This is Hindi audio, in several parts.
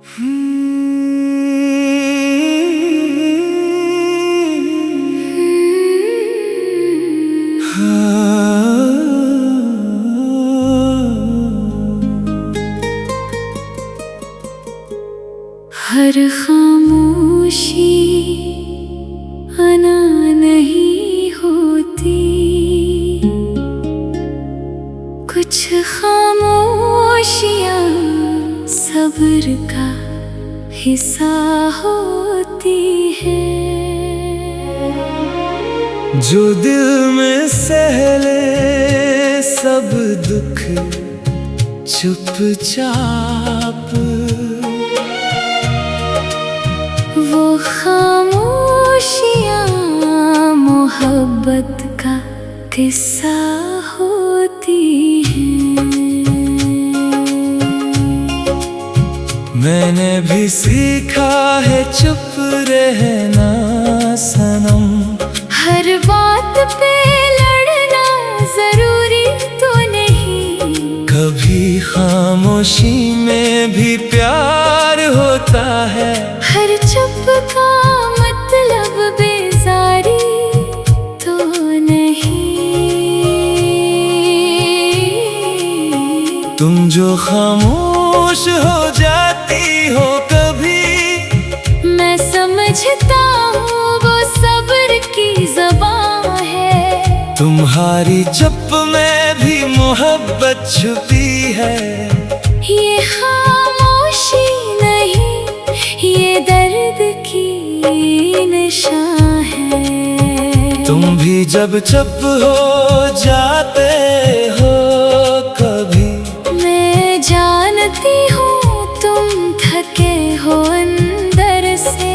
हर खामोशी अना नहीं होती, कुछ खामोशियाँ सब्र का हिस्सा होती है। जो दिल में सहले सब दुख चुपचाप, वो खामोशियाँ मोहब्बत का किस्सा होती हैं। मैंने भी सीखा है चुप रहना सनम, हर बात पे लड़ना जरूरी तो नहीं, कभी खामोशी में भी प्यार होता है। हर चुप का मतलब बेजारी तो नहीं। तुम जो खामोश हो जाती हो कभी, मैं समझता हूँ वो सब्र की ज़बान है। तुम्हारी चुप में भी मोहब्बत छुपी है। ये खामोशी नहीं, ये दर्द की निशान है। तुम भी जब चुप हो जाते हो कभी, मैं जानती हूँ तुम थके हो अंदर से।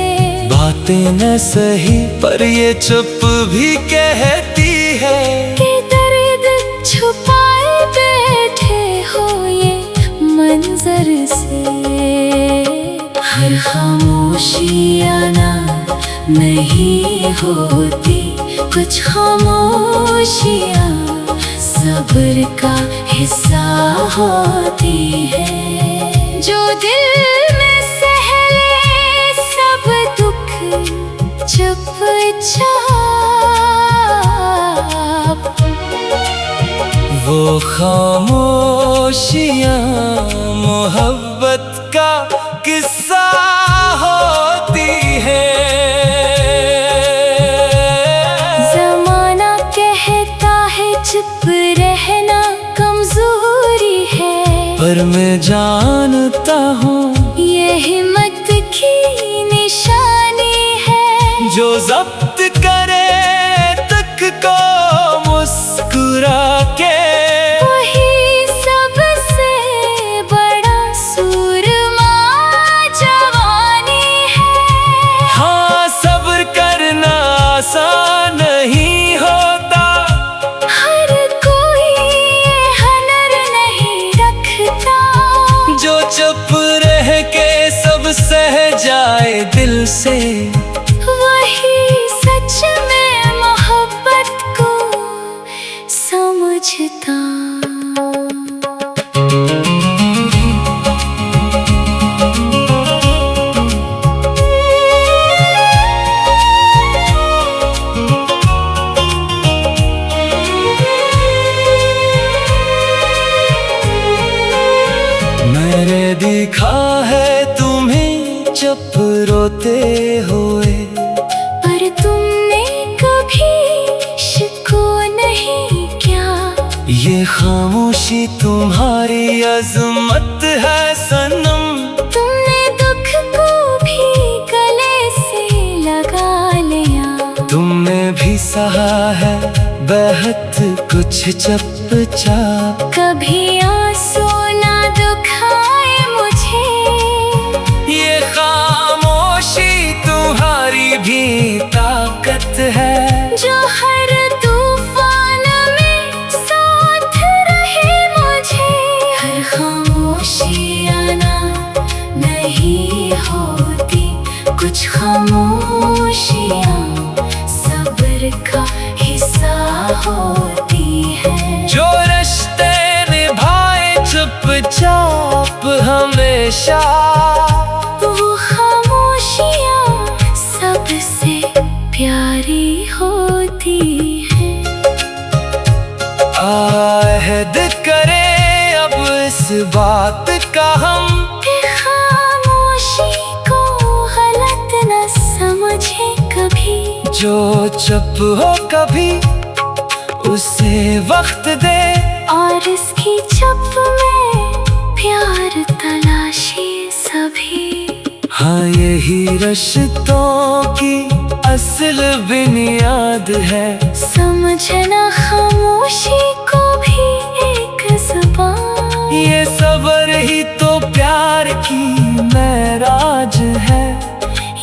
बातें न सही पर ये चुप भी कहती है कि दर्द छुपाए बैठे हो ये मंजर से। हर खामोशी आना नहीं होती, कुछ खामोशियाँ सब्र का हिस्सा होती है। जो दिल में सहले सब दुख चुपचाप, वो खामोशियाँ मोहब्बत का किस्सा होती है। ज़माना कहता है चुप रहना कमजोरी है, पर मैं जानता हूँ ये हिम्मत की निशानी है। जो जब्त करे तक को मुस्कुरा के, वही सबसे बड़ा सूरमा जवानी है। हाँ सब्र करना आसान नहीं होता, हर कोई ये हुनर नहीं रखता। जो चुप रह के सब सह जाए दिल से, वही सच में मोहब्बत को समझता। मैंने देखा है तुम्हें चुप रोते हुए, पर तुमने कभी शिको नहीं क्या। ये खामोशी तुम्हारी अजमत है सनम। तुमने दुख को भी गले से लगा लिया, तुमने भी सहा है बहुत कुछ चुपचाप। कभी आंसू ना दुखाए मुझे, ये खामोशी तुम्हारी भी ताकत है। जो हर तूफान में साथ रहे मुझे। हर खामोशी आना नहीं होती, कुछ खामोशियाँ सब्र का हिस्सा होती है। जो रिश्ते निभाए चुपचाप हमेशा, जो चुप हो कभी उसे वक्त दे, और इसकी चुप में प्यार तलाशी सभी। हाँ यही रिश्तों की असल बुनियाद है। समझना खामोशी को भी एक ज़ुबान, ये सब्र ही तो प्यार की महराज है।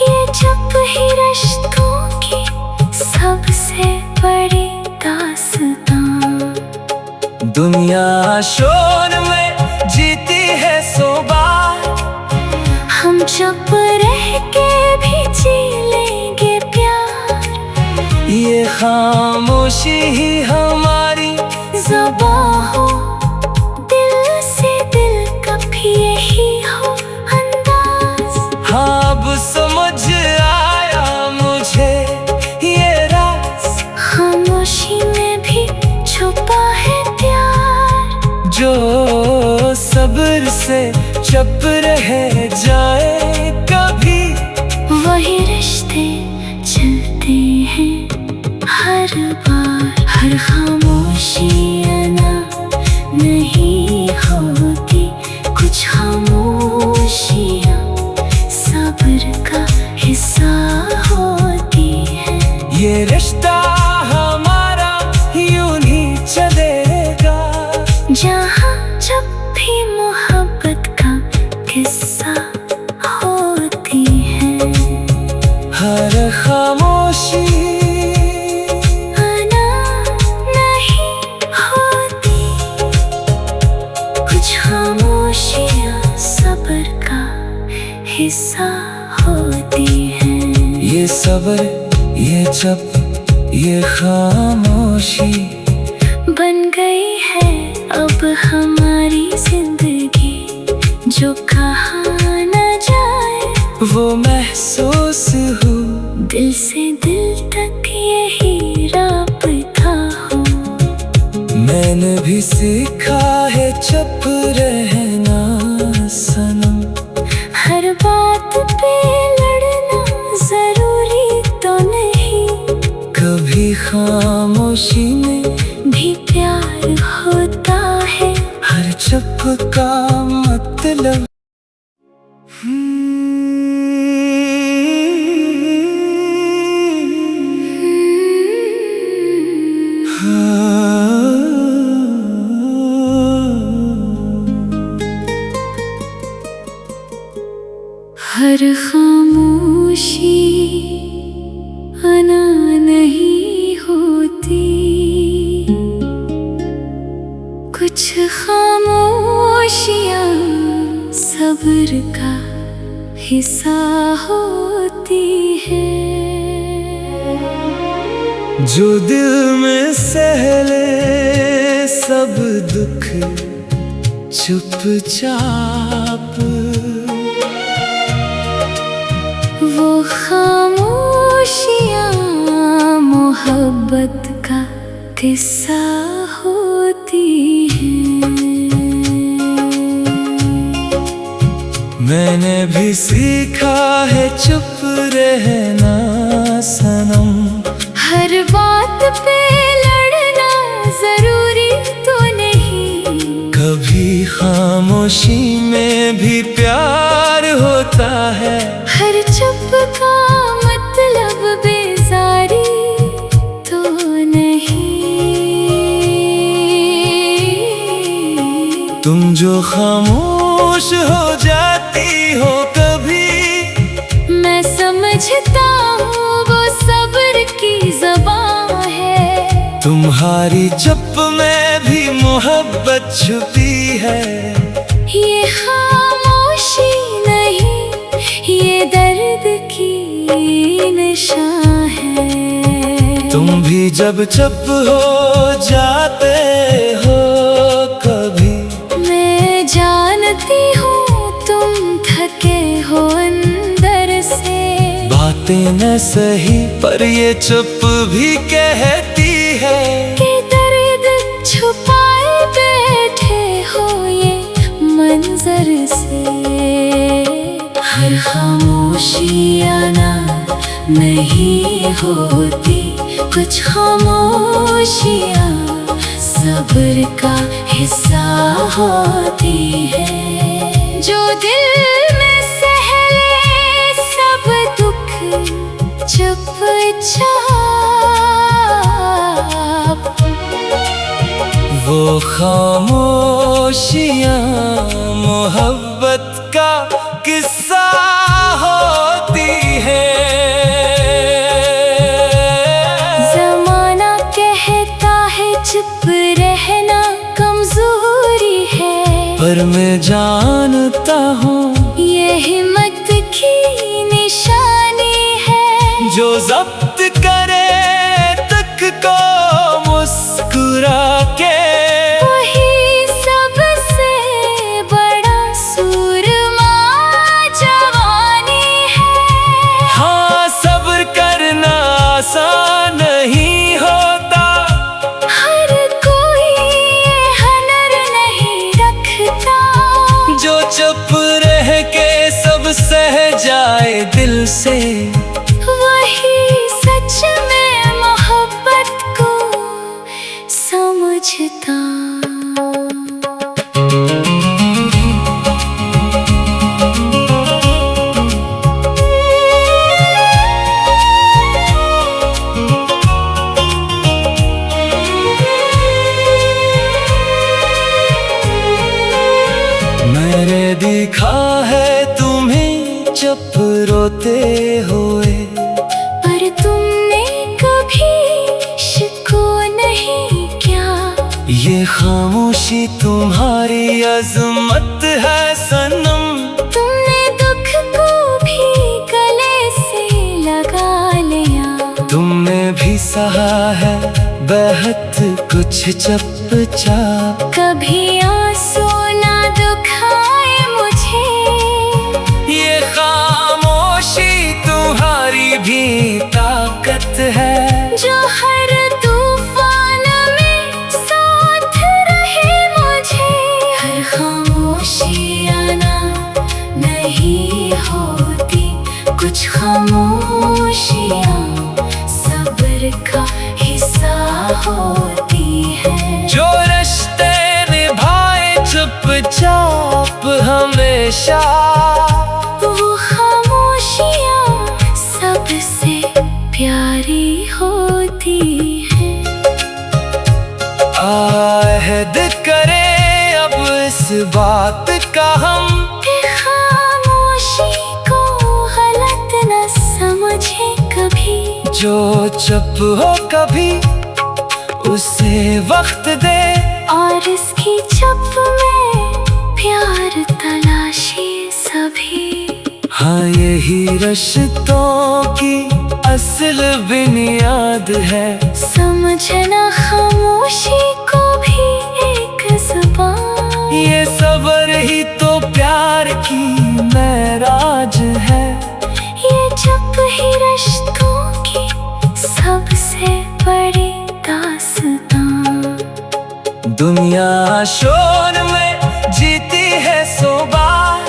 ये चुप ही रिश्तों की सबसे बड़ी दास्तां। दुनिया शोर में जीती है सौ बार, हम चुप रह के भी जी लेंगे प्यार। ये खामोशी ही हमारी ज़ुबां हो, दिल से दिल का भी यही हो अंदाज। हाँ अब समझ आया मुझे ये राज, खामोशी में भी छुपा है प्यार। जो सब्र से चुप रह जाए कभी, वही रिश्ते चलते हैं हर बार। हर खामोशी अना नहीं होती, कुछ खामोशियाँ सब्र का हिस्सा होती है। ये रिश्ता हमारा यूं ही चलेगा, जहाँ जब भी मोहब्बत का किस्सा होती है। हर खामोशी अना नहीं होती, कुछ खामोशियाँ सब्र का हिस्सा होती हैं। ये सब्र, ये चुप, ये खामोशी बन गई है अब हमारी जिंदगी, जो कहा न जाए वो महसूस हो। दिल से दिल तक यही राब्ता हो। मैंने भी सीखा है चुप रहना सनम, हर बात पे लड़ना जरूरी तो नहीं, कभी खामोशी में भी प्यार होता है। हर चुप का मतलब हर खामोशी अना नहीं होती, कुछ खामोशियाँ सब्र का हिस्सा होती है। जो दिल में सहले सब दुख चुपचाप, वो खामोशियाँ मोहब्बत का किस्सा होती हैं। मैंने भी सीखा है चुप रहना सनम, हर बात पे लड़ना जरूरी तो नहीं, कभी खामोशी में भी प्यार होता है। हर चुप का मतलब बेजारी तो नहीं। तुम जो खामोश हो जाती हो कभी, मैं समझता हूँ वो सब्र की ज़बान है। तुम्हारी चुप में भी मोहब्बत छुपी है। ये खामोशी नहीं, ये दर्द की निशान है। तुम भी जब चुप हो जाते हो कभी, मैं जानती हूँ तुम थके हो अंदर से। बातें न सही पर ये चुप भी कहती है कि दर्द छुपाए बैठे हो ये मंजर से। हर खामोशी आना नहीं होती। कुछ खामोशियाँ सब्र का हिस्सा होती है। जो दिल में सहले सब दुख चुपचाप, वो खामोशियाँ मोहब्बत का किस्सा होती है। जमाना कहता है चुप रहना कमजोरी है, पर मैं जानता हूँ ये हिम्मत की निशानी है। जो जब्त करे तक को मुस्कुरा के, वही सबसे बड़ा सूरमा जवानी है। हाँ, सब्र करना आसान नहीं होता, हर कोई ये हुनर नहीं रखता। जो चुप रह के सब सह जाए दिल से, वही सच में मोहब्बत को समझता। मैंने देखा है तुम्हें चुप रोते हुए, पर तुमने कभी शिको नहीं क्या। ये खामोशी तुम्हारी अजमत है सनम। तुमने दुख को भी गले से लगा लिया। तुमने भी सहा है बहुत कुछ चुपचाप। कभी आंसू ना दुखाए मुझे, ये खामोशी तुम्हारी भी ताकत है। जो हर तूफान में साथ रहे मुझे। हर खामोशी आना नहीं होती। कुछ खामोशियाँ सब्र का हिस्सा होती है। जो रिश्ते निभाए चुपचाप हमेशा, वो खामोशियाँ सबसे प्यारी होती है। आहद करे अब इस बात का हम, कि खामोशी को गलत न समझे कभी। जो चुप हो कभी उसे वक्त दे, और इसकी चुप में प्यार तलाशी सभी। हाँ, यही रिश्तों की असल बुनियाद है। समझना खामोशी को भी एक ज़ुबान। ये सब्र ही तो प्यार की मेराज है। ये चुप ही रिश्तों की सबसे बड़ी दास्तां। दुनिया शोर में जीती है सौ बार,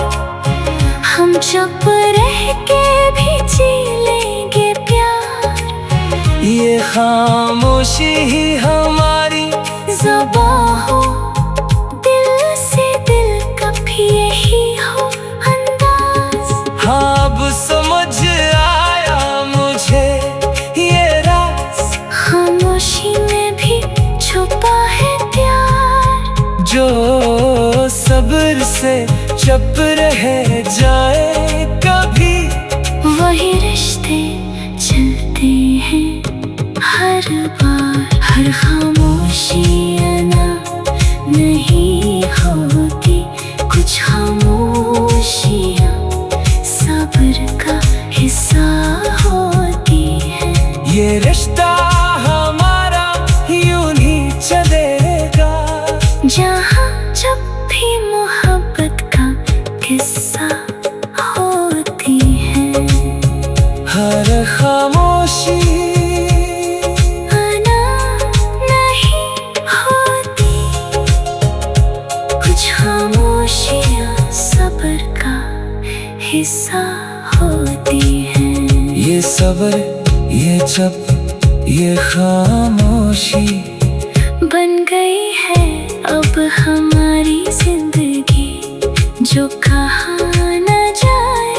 हम चुप रह के भी जी लेंगे प्यार। ये खामोशी ही हमारी ज़ुबां हो, दिल से दिल का भी यही हो अंदाज। हाँ, अब समझ आया मुझे ये राज। खामोशी में भी छुपा है प्यार। जो सब्र से चुप रह जाए कभी, वही रिश्ते चलते हैं हर बार। हर खामोशी आना नहीं होती। कुछ खामोशियाँ सब्र का हिस्सा होती है। ये रिश्ता हमारा यूं ही चलेगा, जहाँ जब भी मोहब्बत का किस्सा होती है। हर खामोशी आना नहीं होती। कुछ खामोशियाँ सब्र का हिस्सा होती हैं। ये ये सब्र, ये चुप, ये खामोशी बन गई है अब हमारी जिंदगी, जो कहा न जाए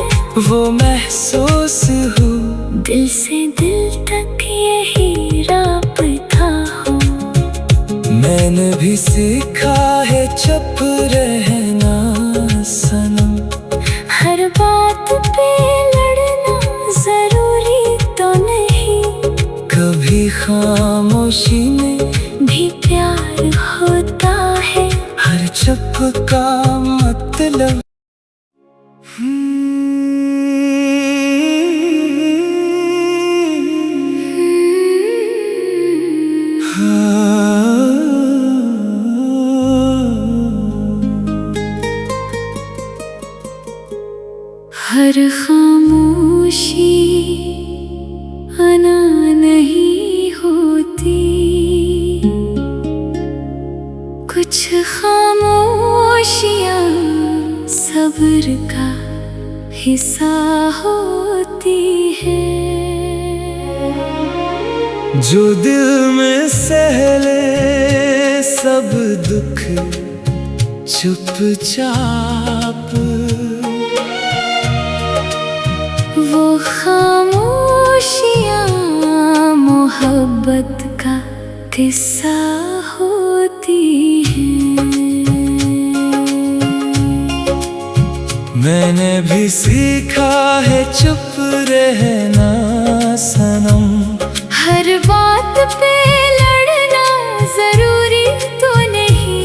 वो महसूस हो। दिल से दिल तक यही राब्ता हो। मैंने भी सीखा है चुप रहना सनम, हर बात पे लड़ना जरूरी तो नहीं, कभी खामोशी में भी प्यार होता है। हर चुप का मतलब हर खामोशी अना नहीं होती, कुछ खामोशियाँ सब्र का हिस्सा होती है। जो दिल में सहले सब दुख चुपचाप, वो खामोशियाँ मोहब्बत का किस्सा होती हैं। मैंने भी सीखा है चुप रहना सनम, हर बात पे लड़ना जरूरी तो नहीं,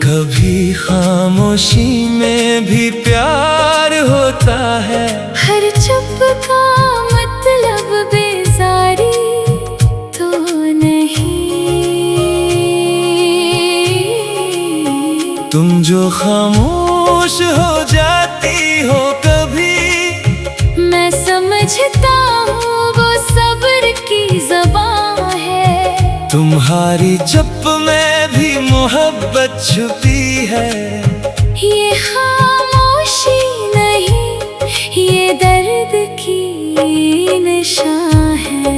कभी खामोशी में भी प्यार होता है। हर चुप का मतलब बेजारी तो नहीं। तुम जो खामोश हो जाती हो कभी, मैं समझता हूँ वो सब्र की ज़बान है। तुम्हारी चुप में भी मोहब्बत छुपी है। ये खामोशी नहीं, ये दर्द की निशान है।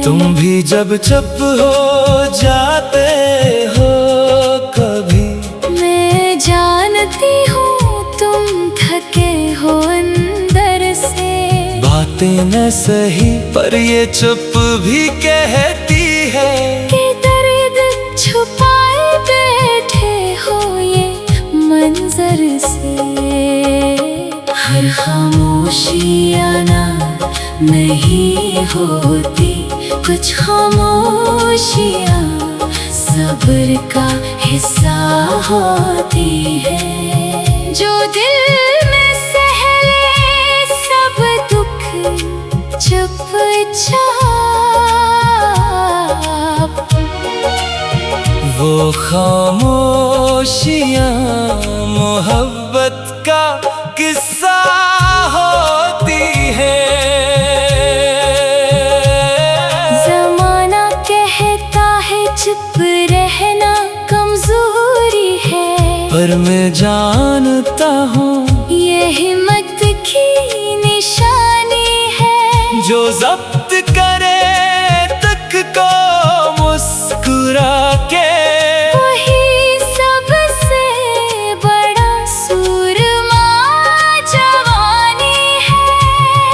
तुम भी जब चुप हो जाते हो कभी, मैं जानती हूँ तुम थके हो अंदर से। बातें न सही पर ये चुप भी कहती है कि दर्द छुपाए बैठे हो ये मंजर से। हर खामोशी आना नहीं होती, कुछ खामोशियाँ सब्र का हिस्सा होती है। जो दिल में सहले सब दुख चुपचाप, वो खामोशियाँ मोहब्बत का किस्सा होती है। जमाना कहता है चुप रहना कमजोरी है, पर मैं जानता हूँ ये हिम्मत की निशानी है। जो जब्त करे तक को मुस्कुरा के, वही सबसे बड़ा सूरमा जवानी है।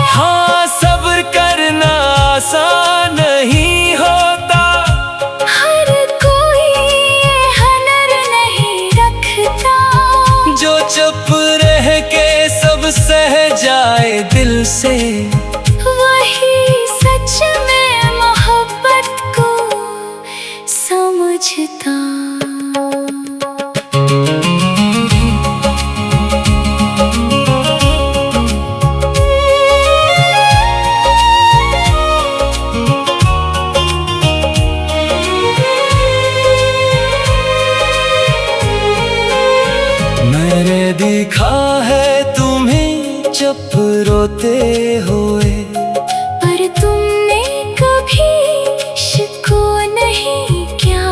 हाँ सब्र करना आसान नहीं होता, हर कोई ये हुनर नहीं रखता। जो चुप रह के सब सह जाए दिल से, वही सच में मोहब्बत को समझता। मैंने देखा है तुम्हें चुप रोते हुए, पर तुमने कभी शिको नहीं क्या।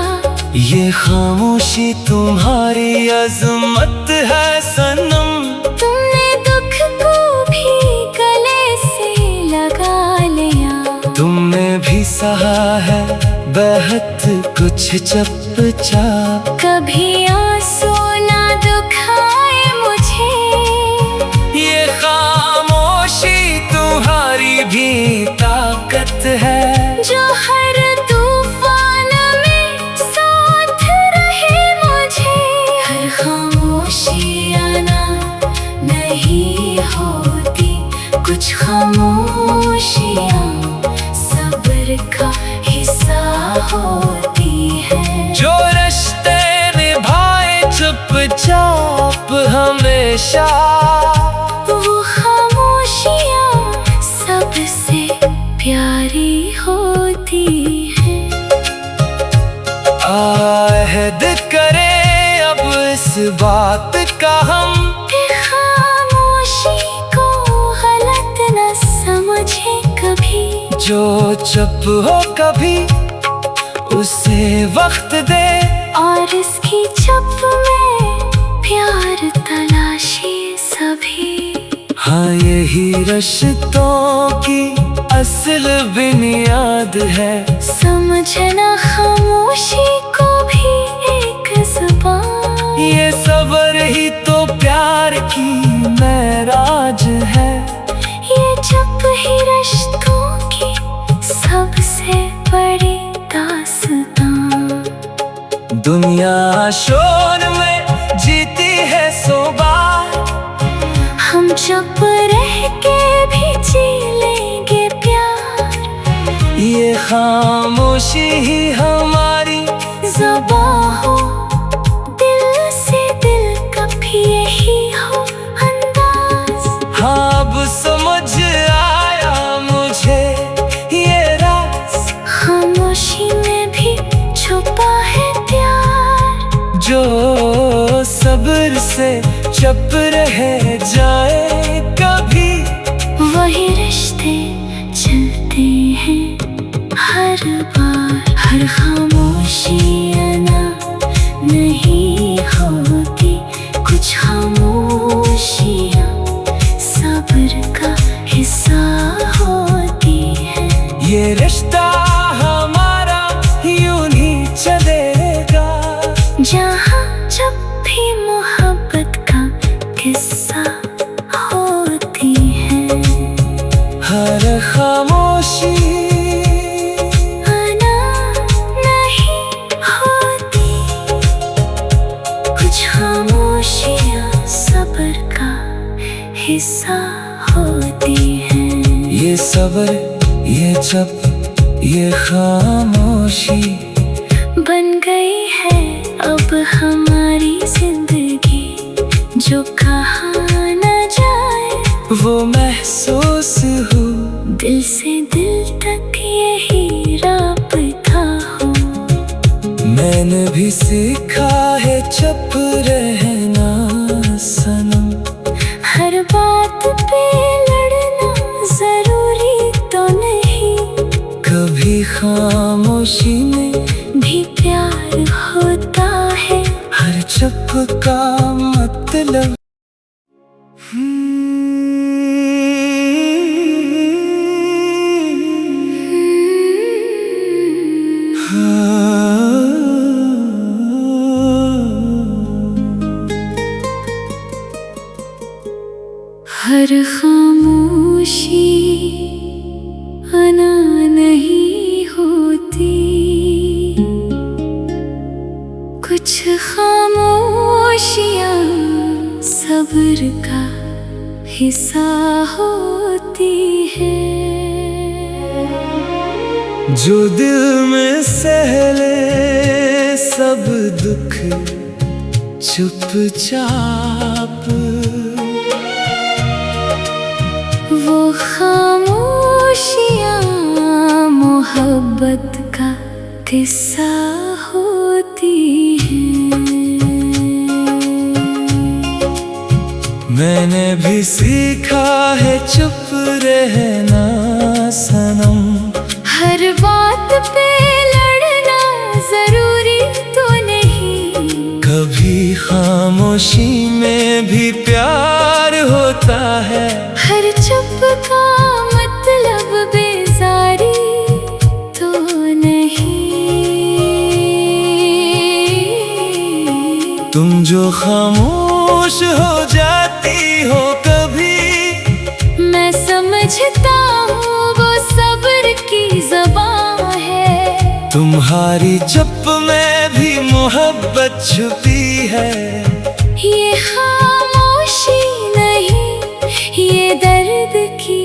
ये खामोशी तुम्हारी अजमत है सनम। तुमने दुख को भी गले से लगा कुछ चुपचाप। कभी आंसू ना दुखाए मुझे, ये खामोशी तुम्हारी भी ताकत है, जो हर तूफान में साथ रहे मुझे। हर खामोशी आना नहीं होती, कुछ खामोशियाँ सब्र का हिस्सा होती है। जो रिश्ते निभाए चुपचाप हमेशा, वो खामोशियाँ सबसे प्यारी होती है। आहद करें अब इस बात का हम, खामोशी को गलत न समझे कभी। जो चुप हो कभी उसे वक्त दे, और इसकी चुप में प्यार तलाशी सभी। हाँ यही रिश्तों की असल बुनियाद है। समझना खामोशी को भी एक ज़ुबान, ये सब्र ही तो प्यार की महराज है। ये चुप ही रिश्तों की सबसे बड़ी दास्तां। दुनिया शोर में जीती है 100 बार, हम चुप रह के भी जी लेंगे प्यार। ये खामोशी ही हमारी ज़ुबां हो, दिल से दिल का भी यही हो अंदाज। हाँ अब समझ आया मुझे ये राज, खामोशी में भी छुपा है प्यार। जो सब्र से चुप रह जाए कभी, वही रिश्ते चलते हैं हर बार। हर खामोशी आना नहीं होती, कुछ खामोशियाँ सब्र का हिस्सा होती है। ये रिश्ता हमारा यूं ही चलेगा, जहाँ जब भी मोहब्बत का किस्सा होती है। हर खामोशी आना नहीं होती, कुछ खामोशियाँ सब्र का हिस्सा होती हैं। ये सब्र ये चुप ये खामोशी बन गई है अब हमारी जिंदगी, जो कहा न जाए वो महसूस हो। दिल से दिल तक यही राब्ता हो। मैंने भी सीखा है चुप रहना सनम, हर बात पे लड़ना जरूरी तो नहीं, कभी खामोशी में भी प्यार होता है। हर चुप का मतलब हर खामोशी आना नहीं होती, कुछ खामोशियाँ सब्र का हिस्सा होती है। जो दिल में सहले सब दुख चुपचाप, वो खामोशियाँ मोहब्बत का किस्सा होती हैं। मैंने भी सीखा है चुप रहना सनम, हर बात पे लड़ना जरूरी तो नहीं, कभी खामोशी में भी प्यार होता है। हर चुप का मतलब बेजारी तो नहीं। जो खामोश हो जाती हो कभी। मैं समझता हूँ वो सब्र की ज़बान है। तुम्हारी चुप में भी मोहब्बत छुपी है। ये खामोशी नहीं, ये दर्द की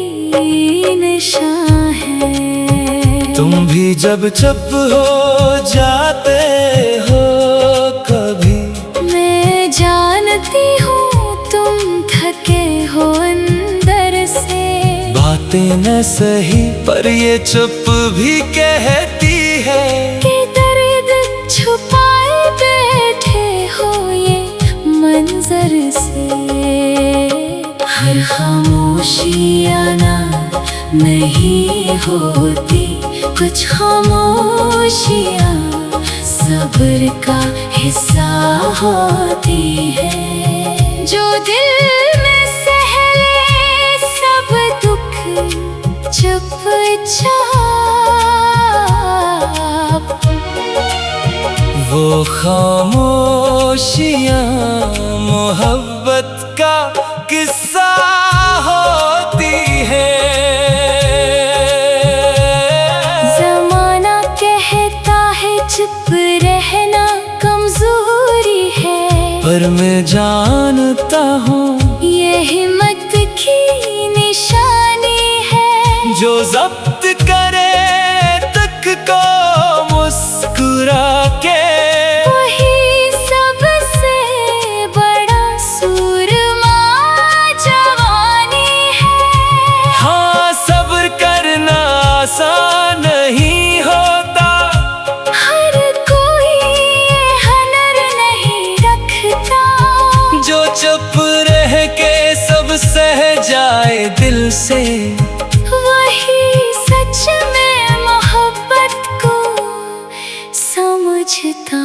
निशान है। तुम भी जब चुप हो जाते हो कभी, मैं जानती हूँ तुम थके हो अंदर से। बातें न सही पर ये चुप भी कहती है कि दर्द छुपाए बैठे हो ये मंजर से। हर खामोशी आना नहीं होती, कुछ खामोशियाँ सब्र का हिस्सा होती है। जो दिल में सह ले सब दुख चुपचाप, वो खामोशियाँ मोहब्बत का किस्सा होती है। ज़माना कहता है चुप रहना कमजोरी है, पर मैं जानता हूँ ये हिम्मत की निशानी है। जो जब्त करे तक को मुस्कुरा के, वही सबसे बड़ा सूरमा जवानी है। हाँ सब्र करना आसान नहीं होता, हर कोई ये हुनर नहीं रखता। जो चुप रह के सब सह जाए दिल से, वही सच में मोहब्बत को समझता।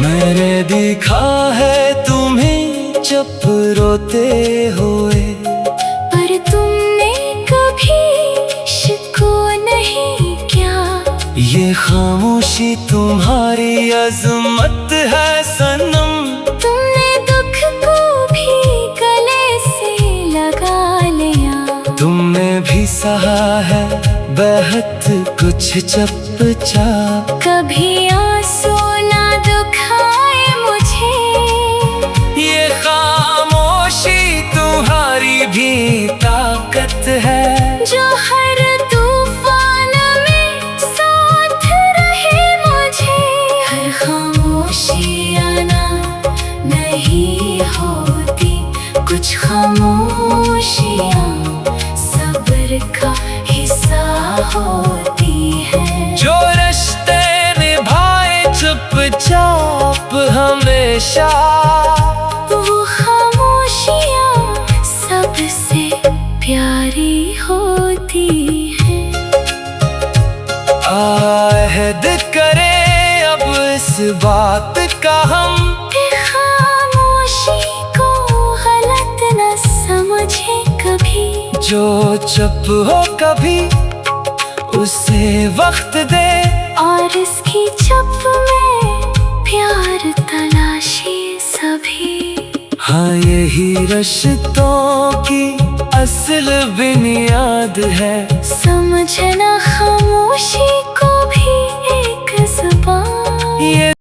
मैंने देखा है तुम्हें चुप रोते हुए, पर तुमने कभी शिको नहीं क्या। ये खामोशी तुम्हारी अजमत है सनम। तुमने दुख को भी गले से लगा लिया। तुमने भी सहा है बहुत कुछ चुपचाप। कभी आंसू ना दुखाए मुझे, ये खामोशी तुम्हारी भी ताकत है। जो हर तूफान में साथ रहे मुझे। हर खामोशी आना नहीं होती, कुछ खामोशियाँ सब्र का हिस्सा होती है। जो रिश्ते निभाए चुपचाप हमेशा, वो खामोशियाँ सबसे प्यारी होती है। आहद करें अब इस बात का हम, खामोशी को गलत न समझे कभी। जो चुप हो कभी उसे वक्त दे, और इसकी चुप में प्यार तलाशी सभी। हाँ यही रिश्तों की असल बुनियाद है। समझना खामोशी को